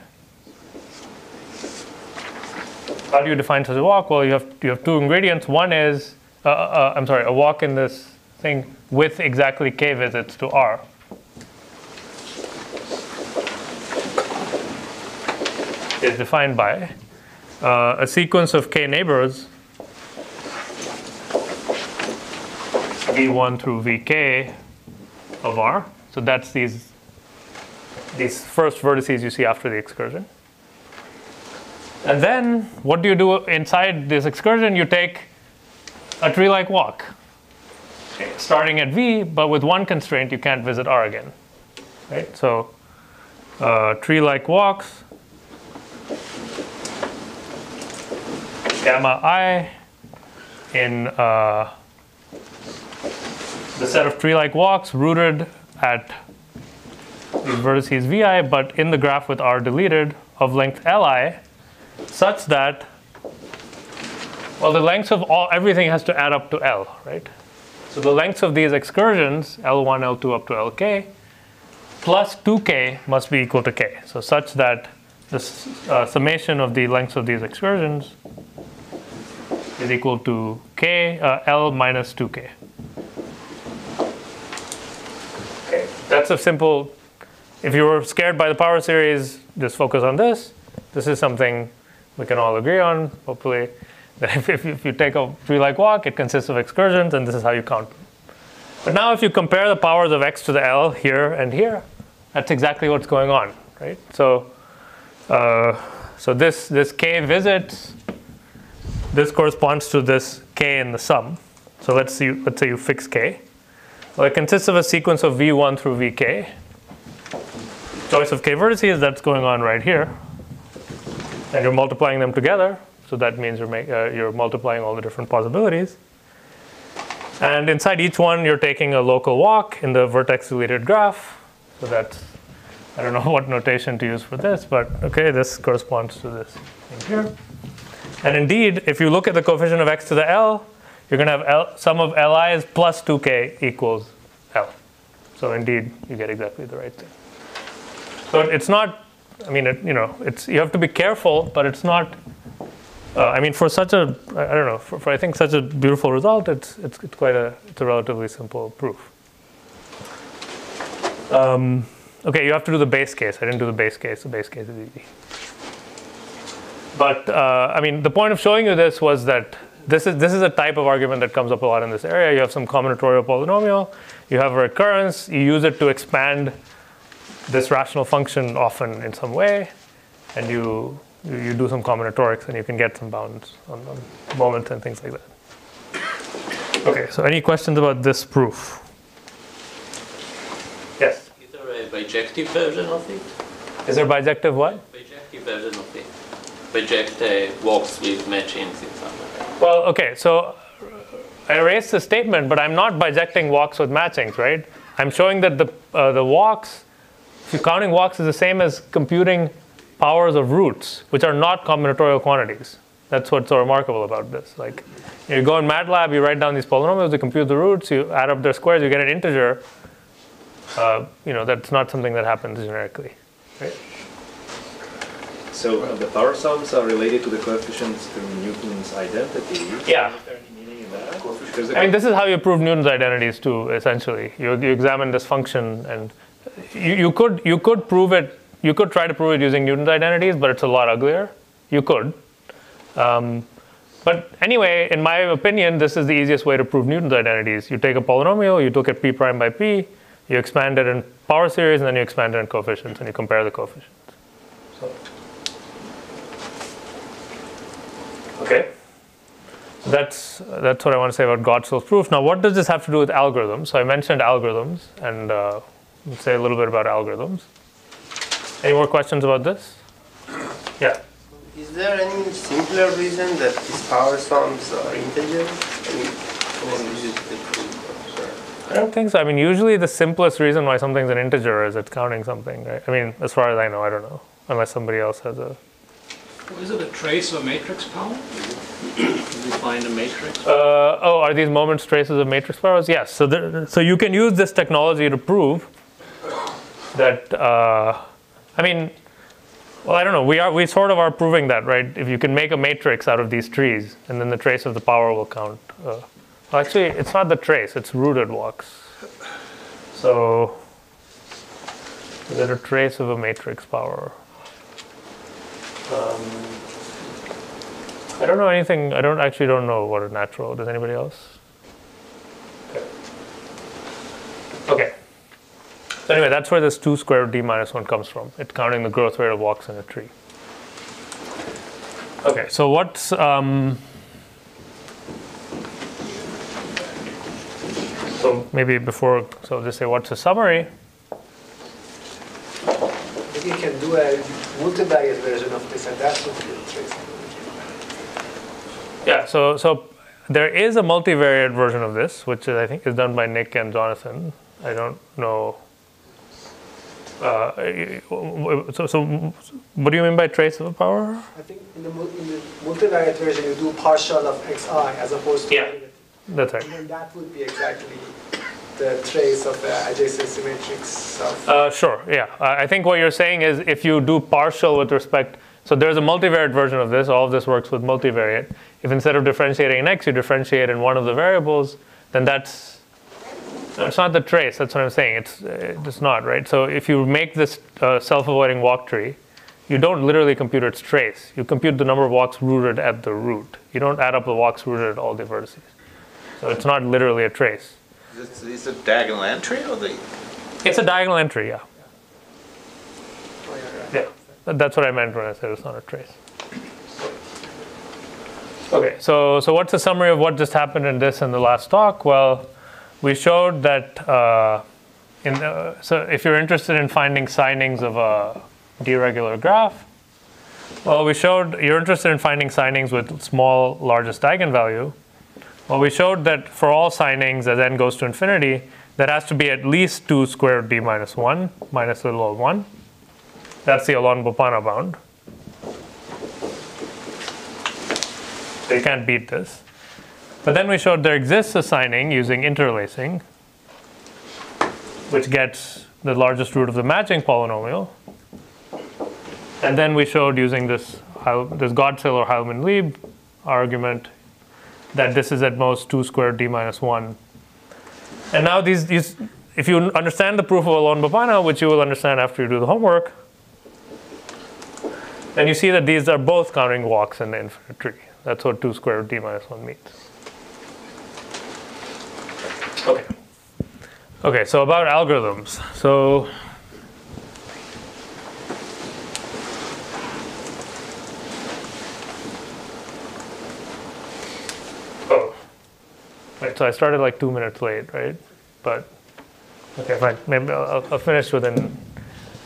A: How do you define such a walk? Well, you have two ingredients. One is a walk in this thing with exactly k visits to r. Is defined by a sequence of k neighbors v1 through vk of R. So that's these first vertices you see after the excursion. And then what do you do inside this excursion? You take a tree-like walk, starting at v, but with one constraint: you can't visit R again. Right? So tree-like walks gamma I in the set of tree-like walks rooted at these vertices vi, but in the graph with R deleted of length li, such that, well, the lengths of everything has to add up to L, right? So the lengths of these excursions, L1, L2 up to Lk, plus 2k must be equal to k. So such that the summation of the lengths of these excursions is equal to k, L minus 2k. Okay, that's a simple, if you were scared by the power series, just focus on this. This is something we can all agree on, hopefully, that if you take a tree-like walk, it consists of excursions, and this is how you count them. But now if you compare the powers of x to the L here and here, that's exactly what's going on, right? So this k visits, this corresponds to this k in the sum. So let's say you fix k. Well, it consists of a sequence of v1 through vk. Choice of k vertices, that's going on right here. And you're multiplying them together. So that means you're multiplying all the different possibilities. And inside each one, you're taking a local walk in the vertex deleted graph. So that's, I don't know what notation to use for this, but okay, this corresponds to this thing here. And indeed, if you look at the coefficient of x to the L, you're going to have sum of Li's plus 2k equals L. So indeed, you get exactly the right thing. So it's not, I mean, you have to be careful, but it's not, I mean, for such a, I don't know, for I think such a beautiful result, it's quite it's a relatively simple proof. Okay, you have to do the base case. I didn't do the base case. The base case is easy. But I mean, the point of showing you this was that this is a type of argument that comes up a lot in this area. You have some combinatorial polynomial. You have a recurrence. You use it to expand this rational function often in some way, and you do some combinatorics, and you can get some bounds on moments and things like that. Okay, so any questions about this proof? Yes?
E: Is there a bijective version of it?
A: Is there bijective what?
E: Bijective version of it. Biject walks with matchings in some way.
A: Well, okay, so I erased the statement, but I'm not bijecting walks with matchings, right? I'm showing that the walks, if you're counting walks, is the same as computing powers of roots, which are not combinatorial quantities. That's what's so remarkable about this. Like, you go in MATLAB, you write down these polynomials, you compute the roots, you add up their squares, you get an integer. That's not something that happens generically, right?
F: So the power sums are related to the coefficients through Newton's identity.
A: Yeah.
F: Is there any meaning in that?
A: I mean, this is how you prove Newton's identities too, essentially. You examine this function, and you could prove it. You could try to prove it using Newton's identities, but it's a lot uglier. You could. But anyway, in my opinion, this is the easiest way to prove Newton's identities. You take a polynomial, you look at p prime by p, you expand it in power series, and then you expand it in coefficients, and you compare the coefficients. So. Okay. That's what I want to say about Godsel's proof. Now, what does this have to do with algorithms? So I mentioned algorithms, and let's say a little bit about algorithms. Any more questions about this? Yeah.
B: Is there any simpler reason that these power sums are integers?
A: I don't think so. I mean, usually the simplest reason why something's an integer is it's counting something, right? I mean, as far as I know, I don't know, unless somebody else has a...
G: Is it a trace of matrix power? You find a matrix?
A: Are these moments traces of matrix powers? Yes. So you can use this technology to prove that, I mean, well, I don't know. We sort of are proving that, right? If you can make a matrix out of these trees, and then the trace of the power will count. Well, actually, it's not the trace. It's rooted walks. So is it a trace of a matrix power? I don't know anything. I actually don't know what a natural. Does anybody else? Okay. So anyway, that's where this 2 square root d minus 1 comes from. It's counting the growth rate of walks in a tree. Okay, so what's so maybe before, so just say what's the summary?
B: Maybe you can do a multivariate version of this, and that's what you're tracing.
A: Yeah, so there is a multivariate version of this, which I think is done by Nick and Jonathan. I don't know. So what do you mean by trace of a power?
B: I think in the multivariate version, you do partial of xi as opposed to derivative.
A: That's right.
B: And then that would be exactly the trace of the adjacency matrix of...
A: Sure, yeah. I think what you're saying is if you do partial with respect, so there's a multivariate version of this. All of this works with multivariate. If instead of differentiating in x, you differentiate in one of the variables, then it's not the trace. That's what I'm saying. It's not, right? So if you make this self-avoiding walk tree, you don't literally compute its trace. You compute the number of walks rooted at the root. You don't add up the walks rooted at all the vertices. So it's not literally a trace.
C: Is it a diagonal entry or the?
A: It's a diagonal entry, yeah.
B: Oh, yeah, right.
A: Yeah, that's what I meant when I said it's not a trace. Okay, so what's the summary of what just happened in this and the last talk? Well, we showed that so if you're interested in finding signings of a deregular graph, well, we showed you're interested in finding signings with small largest eigenvalue. Well, we showed that for all signings as n goes to infinity, there has to be at least 2 square root d minus 1 minus little o 1. That's the Alon-Bopana bound. So you can't beat this. But then we showed there exists a signing using interlacing, which gets the largest root of the matching polynomial. And then we showed using this Godsill or Hyman and Liebe argument that this is at most 2 squared d minus 1. And now these, if you understand the proof of Alon-Bopana, which you will understand after you do the homework, then you see that these are both counting walks in the infinite tree. That's what 2 squared d minus 1 means. Okay. Okay, so about algorithms. So right, so I started like 2 minutes late, right? But okay, fine. Maybe I'll finish within.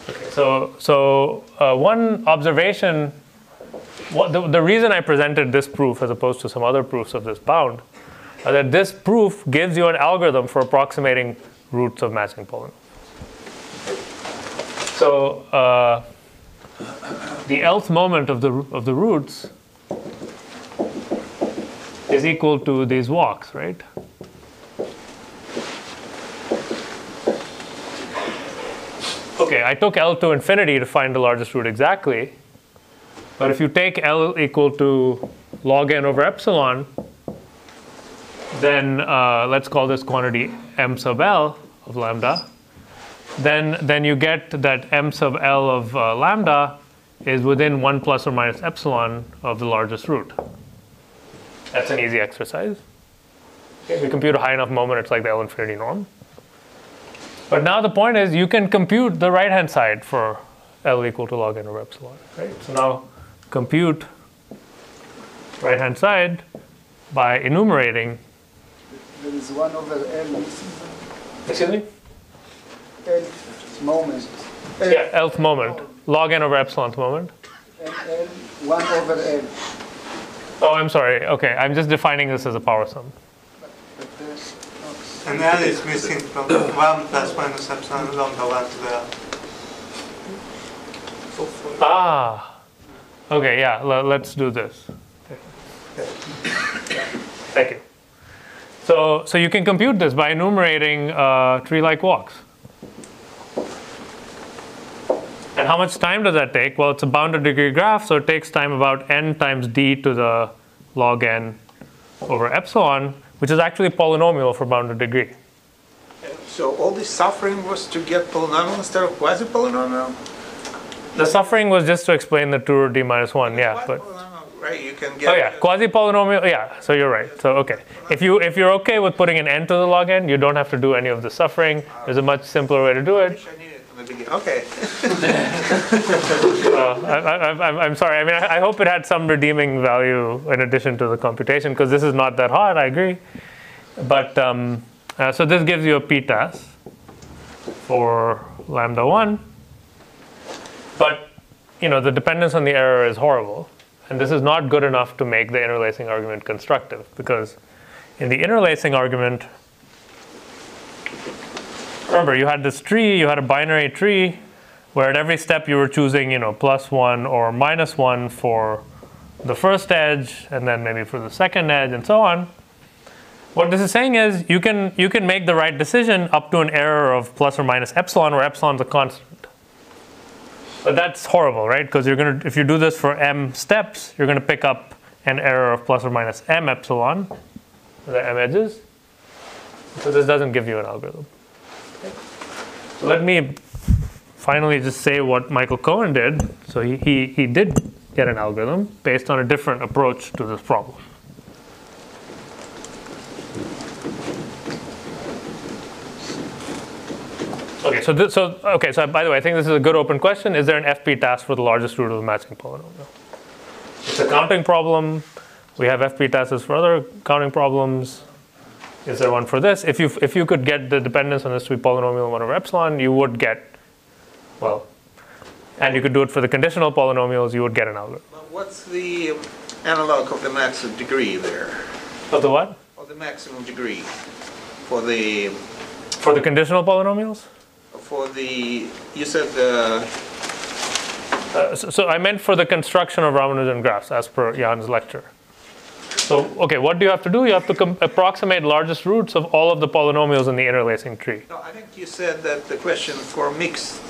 A: Okay, so one observation. The reason I presented this proof as opposed to some other proofs of this bound are that this proof gives you an algorithm for approximating roots of matching polynomials. So the nth moment of the roots is equal to these walks, right? Okay, I took L to infinity to find the largest root exactly. But if you take L equal to log n over epsilon, then let's call this quantity m sub L of lambda. Then you get that m sub L of lambda is within 1 plus or minus epsilon of the largest root. That's an easy exercise. Okay, if you compute a high enough moment, it's like the L infinity norm. But now the point is you can compute the right-hand side for L equal to log n over epsilon. Right? So now compute right-hand side by enumerating.
B: There is 1 over L missing.
A: Excuse me?
B: Lth moment.
A: Yeah, Lth moment. Log n over epsilonth moment.
B: And L 1 over L.
A: Oh, I'm sorry. Okay, I'm just defining this as a power sum.
H: And L is missing from 1 plus minus epsilon lambda 1 to the L.
A: Ah. Okay, yeah, let's do this. Thank you. So you can compute this by enumerating tree-like walks. And how much time does that take? Well, it's a bounded degree graph, so it takes time about n times d to the log n over epsilon, which is actually a polynomial for bounded degree.
C: So all this suffering was to get polynomial instead of quasi-polynomial?
A: The suffering was just to explain the 2 root d minus 1, yeah. But
C: right, you can get.
A: Oh yeah, quasi-polynomial, yeah. So you're right. So okay, if you're okay with putting an n to the log n, you don't have to do any of the suffering. There's a much simpler way to do it.
C: Okay.
A: I'm sorry. I mean, I hope it had some redeeming value in addition to the computation, because this is not that hard. I agree. But so this gives you a p-task for lambda 1. But the dependence on the error is horrible. And this is not good enough to make the interlacing argument constructive, because in the interlacing argument, remember, you had this tree, you had a binary tree, where at every step you were choosing, plus 1 or minus 1 for the first edge, and then maybe for the second edge, and so on. What this is saying is you can make the right decision up to an error of plus or minus epsilon, where epsilon's a constant. But that's horrible, right? Because if you do this for m steps, you're going to pick up an error of plus or minus m epsilon, the m edges. So this doesn't give you an algorithm. So let me finally just say what Michael Cohen did. So he did get an algorithm based on a different approach to this problem. Okay, so by the way, I think this is a good open question. Is there an FP task for the largest root of the matching polynomial? It's a counting problem. We have FP tasks for other counting problems. Is there one for this? If you could get the dependence on this to be polynomial 1 over epsilon, you would get, and you could do it for the conditional polynomials, you would get an algorithm.
C: What's the analog of the max degree there?
A: Of the what?
C: Or the maximum degree for the
A: conditional polynomials?
C: You said
A: so I meant for the construction of Ramanujan graphs as per Jan's lecture. So, okay, what do you have to do? You have to approximate largest roots of all of the polynomials in the interlacing tree.
C: No, I think you said that the question for mixed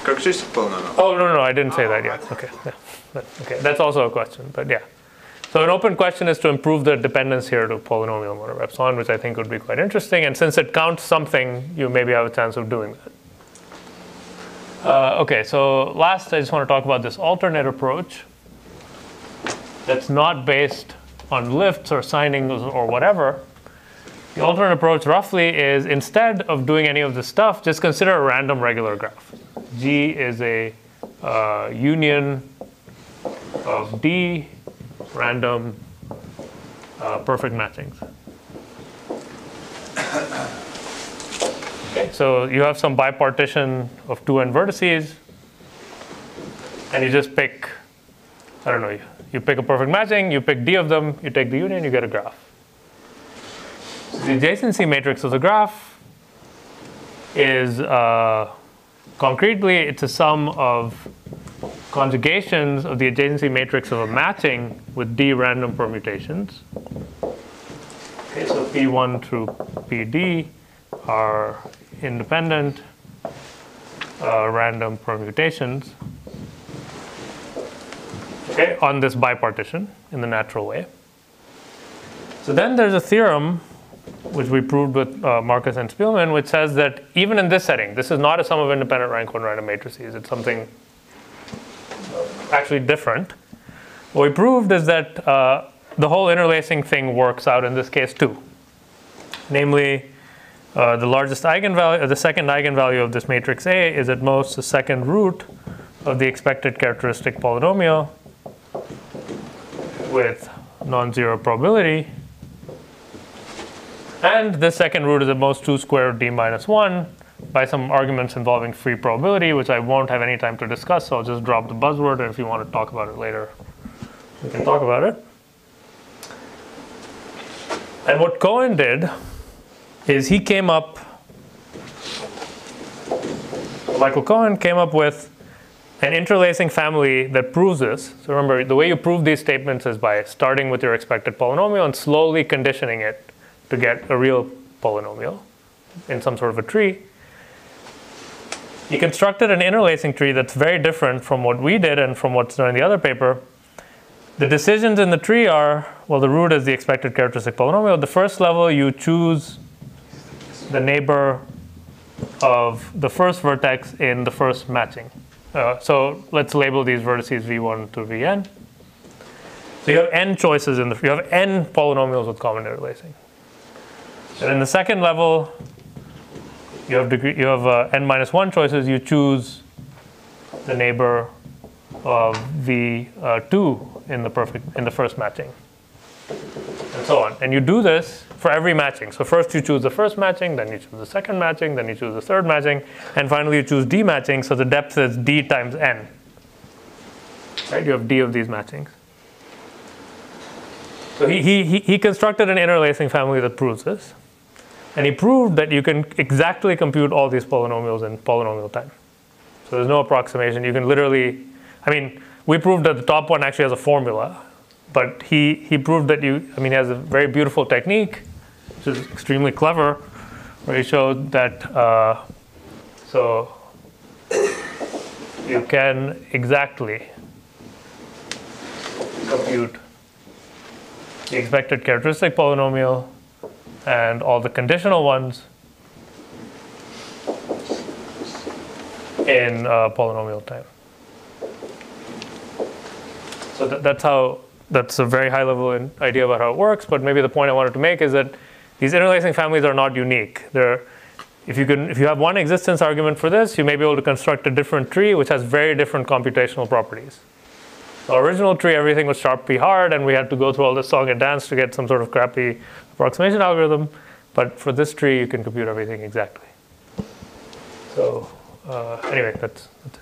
C: characteristic polynomial.
A: Oh, no, I didn't say that yet. Okay, yeah. Okay, that's also a question, but yeah. So an open question is to improve the dependence here to polynomial mode of epsilon, which I think would be quite interesting. And since it counts something, you maybe have a chance of doing that. Okay, so last I just want to talk about this alternate approach that's not based on lifts or signings or whatever. The alternate approach roughly is, instead of doing any of this stuff, just consider a random regular graph. G is a union of D random perfect matchings. Okay, so you have some bipartition of 2n vertices, and you just pick, I don't know, you pick a perfect matching, you pick D of them, you take the union, you get a graph. So the adjacency matrix of the graph is, concretely, it's a sum of conjugations of the adjacency matrix of a matching with D random permutations. Okay, so P1 through PD are independent random permutations, okay, on this bipartition in the natural way. So then there's a theorem which we proved with Marcus and Spielman, which says that even in this setting, this is not a sum of independent rank 1 random matrices, it's something actually different. What we proved is that the whole interlacing thing works out in this case too. Namely, the largest eigenvalue, the second eigenvalue of this matrix A is at most the second root of the expected characteristic polynomial with non-zero probability. And this second root is at most 2 square root D minus 1 by some arguments involving free probability, which I won't have any time to discuss, so I'll just drop the buzzword, and if you want to talk about it later, we can talk about it. And what Cohen did is he came up, Michael Cohen came up with an interlacing family that proves this. So remember, the way you prove these statements is by starting with your expected polynomial and slowly conditioning it to get a real polynomial in some sort of a tree. He constructed an interlacing tree that's very different from what we did and from what's done in the other paper. The decisions in the tree are, well, the root is the expected characteristic polynomial. At the first level, you choose the neighbor of the first vertex in the first matching. So let's label these vertices v1 to vn. So you have n choices in you have n polynomials with common interlacing. And in the second level, you have n minus 1 choices. You choose the neighbor of v2 in the first matching, and so on. And you do this for every matching. So first you choose the first matching, then you choose the second matching, then you choose the third matching, and finally you choose D matching. So the depth is D times n. Right? You have D of these matchings. So he constructed an interlacing family that proves this. And he proved that you can exactly compute all these polynomials in polynomial time. So there's no approximation. You can literally, I mean, we proved that the top one actually has a formula. But he proved that he has a very beautiful technique, which is extremely clever, where he showed that, so you can exactly compute the expected characteristic polynomial and all the conditional ones in polynomial time. So that's a very high level idea about how it works, but maybe the point I wanted to make is that these interlacing families are not unique. If you have one existence argument for this, you may be able to construct a different tree which has very different computational properties. The original tree, everything was sharply hard, and we had to go through all this song and dance to get some sort of crappy approximation algorithm. But for this tree, you can compute everything exactly. So anyway, that's it.